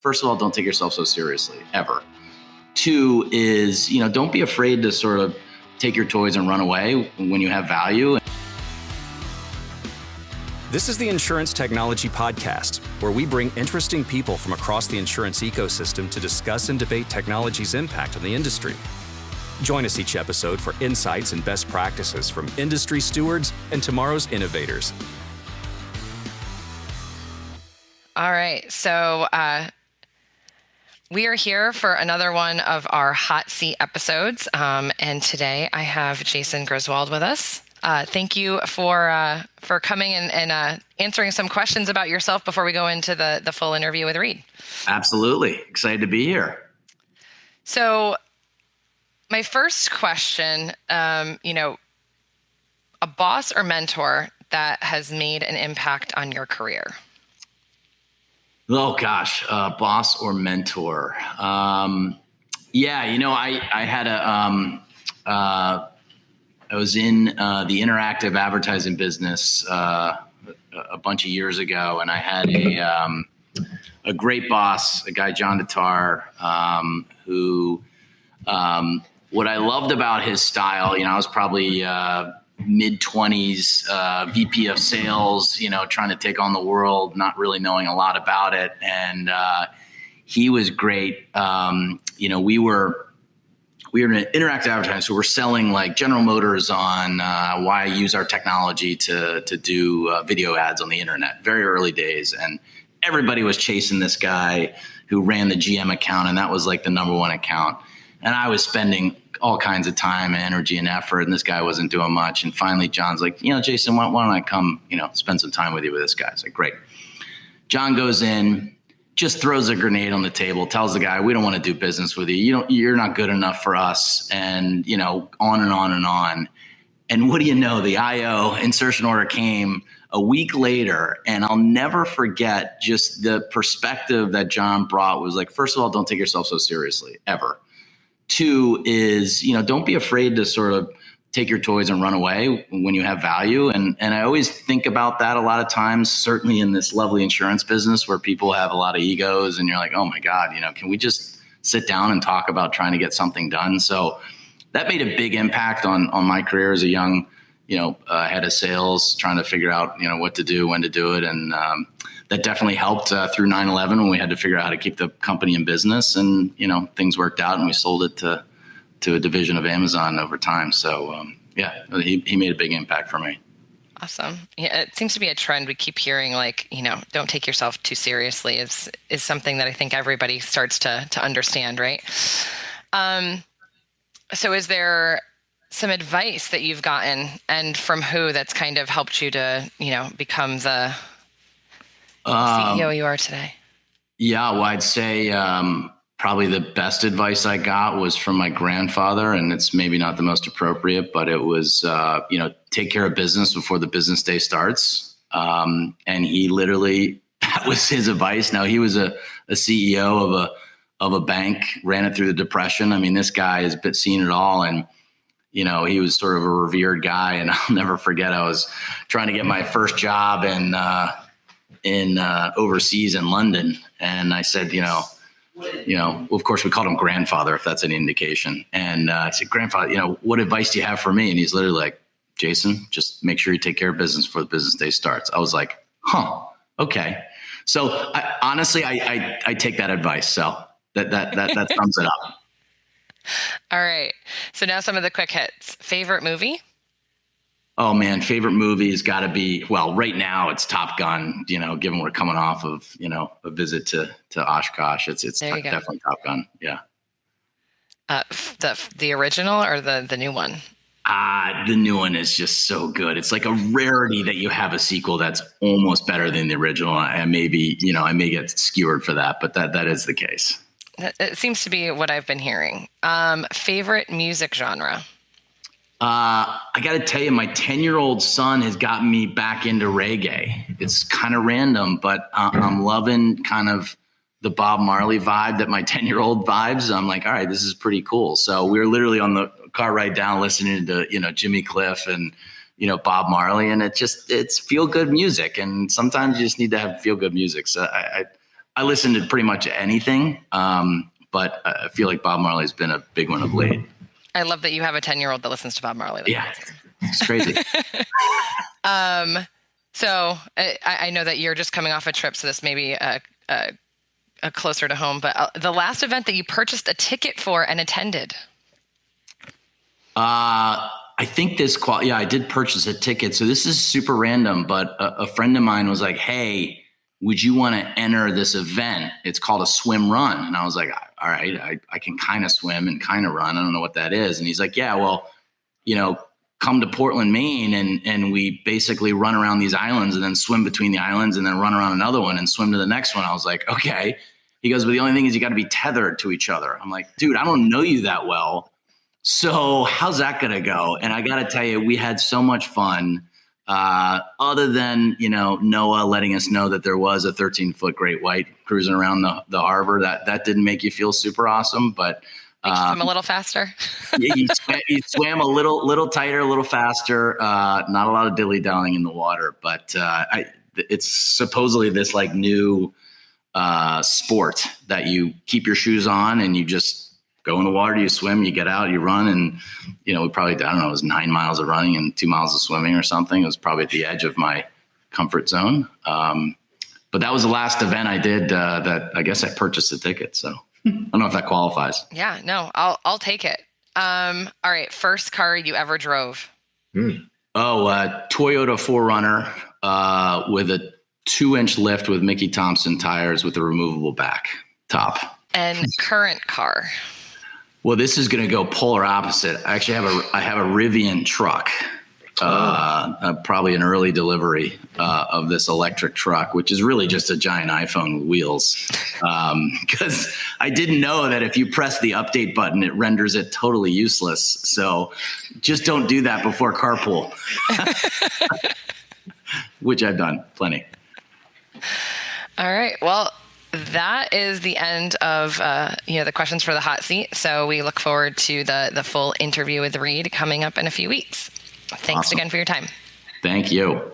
first of all, don't take yourself so seriously, ever. Two is, don't be afraid to sort of take your toys and run away when you have value. This is the Insurance Technology Podcast, where we bring interesting people from across the insurance ecosystem to discuss and debate technology's impact on the industry. Join us each episode for insights and best practices from industry stewards and tomorrow's innovators. All right, so we are here for another one of our hot seat episodes, and today I have Jason Griswold with us. Thank you for coming and answering some questions about yourself before we go into the full interview with REIN. Absolutely. Excited to be here. So my first question, a boss or mentor that has made an impact on your career? Oh, gosh, boss or mentor. I had I was in the interactive advertising business a bunch of years ago, and I had a great boss, a guy, John Tatar, who what I loved about his style, I was probably mid-20s, VP of sales, trying to take on the world, not really knowing a lot about it. And he was great. We were in interactive advertising, so we're selling like General Motors on why use our technology to do video ads on the internet, very early days. And everybody was chasing this guy who ran the GM account, and that was like the number one account. And I was spending all kinds of time and energy and effort, and this guy wasn't doing much. And finally, John's like, Jason, why don't I come, spend some time with you with this guy? It's like, great. John goes in, just throws a grenade on the table, tells the guy, we don't want to do business with you. You're not good enough for us. And, on and on and on. And what do you know? The IO insertion order came a week later, and I'll never forget just the perspective that John brought was like, first of all, don't take yourself so seriously, ever. Two is, don't be afraid to sort of take your toys and run away when you have value. And I always think about that a lot of times, certainly in this lovely insurance business where people have a lot of egos and you're like, oh my God, can we just sit down and talk about trying to get something done? So that made a big impact on my career as a young, head of sales, trying to figure out, what to do, when to do it. And that definitely helped through 9/11 when we had to figure out how to keep the company in business. And, things worked out and we sold it to a division of Amazon over time. So, he made a big impact for me. Awesome. Yeah, it seems to be a trend we keep hearing, like, don't take yourself too seriously is something that I think everybody starts to understand, right? So is there some advice that you've gotten, and from who, that's kind of helped you to, become the CEO you are today? Yeah, well, I'd say probably the best advice I got was from my grandfather, and it's maybe not the most appropriate, but it was, take care of business before the business day starts. And he literally, that was his advice. Now, he was a CEO of a bank, ran it through the Depression. I mean, this guy has seen it all, and he was sort of a revered guy. And I'll never forget, I was trying to get my first job in overseas in London, and I said, of course we called him grandfather, if that's any indication. And I said, grandfather, what advice do you have for me? And he's literally like, Jason, just make sure you take care of business before the business day starts. I was like, okay. So I take that advice. So that sums it up. All right. So now some of the quick hits. Favorite movie? Oh man, favorite movie has got to be, well, right now it's Top Gun, given we're coming off of, a visit to Oshkosh. It's definitely Top Gun. Yeah. The original or the new one? The new one is just so good. It's like a rarity that you have a sequel that's almost better than the original. And maybe, I may get skewered for that, but that is the case. It seems to be what I've been hearing. Favorite music genre? I got to tell you, my 10-year-old son has gotten me back into reggae. It's kind of random, but I'm loving kind of the Bob Marley vibe that my 10-year-old vibes. I'm like, all right, this is pretty cool. So we were literally on the car ride down listening to, Jimmy Cliff and, Bob Marley. And it's feel good music. And sometimes you just need to have feel good music. So I I listen to pretty much anything, but I feel like Bob Marley's been a big one of late. I love that you have a 10-year-old that listens to Bob Marley. Yeah, it's crazy. So I know that you're just coming off a trip, so this may be a closer to home, but the last event that you purchased a ticket for and attended. I think I did purchase a ticket. So this is super random, but a friend of mine was like, hey, would you want to enter this event? It's called a swim run. And I was like, all right, I can kind of swim and kind of run. I don't know what that is. And he's like, yeah, well, come to Portland, Maine, and we basically run around these islands and then swim between the islands and then run around another one and swim to the next one. I was like, okay. He goes, but the only thing is you got to be tethered to each other. I'm like, dude, I don't know you that well. So how's that going to go? And I got to tell you, we had so much fun. Other than, Noah letting us know that there was a 13-foot great white cruising around the harbor, that didn't make you feel super awesome, but Make you swim a little faster. Yeah, you swam a little tighter, a little faster. Not a lot of dilly-dallying in the water, but it's supposedly this like new sport that you keep your shoes on and you just go in the water, you swim, you get out, you run, and we probably, I don't know, it was 9 miles of running and 2 miles of swimming or something. It was probably at the edge of my comfort zone. But that was the last event I did that I guess I purchased a ticket. So I don't know if that qualifies. Yeah, no, I'll take it. All right, first car you ever drove? Toyota 4Runner with a 2-inch lift with Mickey Thompson tires with a removable back top. And current car? Well, this is going to go polar opposite. I actually have a Rivian truck, probably an early delivery of this electric truck, which is really just a giant iPhone with wheels. Because I didn't know that if you press the update button, it renders it totally useless. So just don't do that before carpool, which I've done plenty. All right. Well, that is the end of the questions for the hot seat. So we look forward to the full interview with Reed coming up in a few weeks. Thanks Awesome. again for your time. Thank you.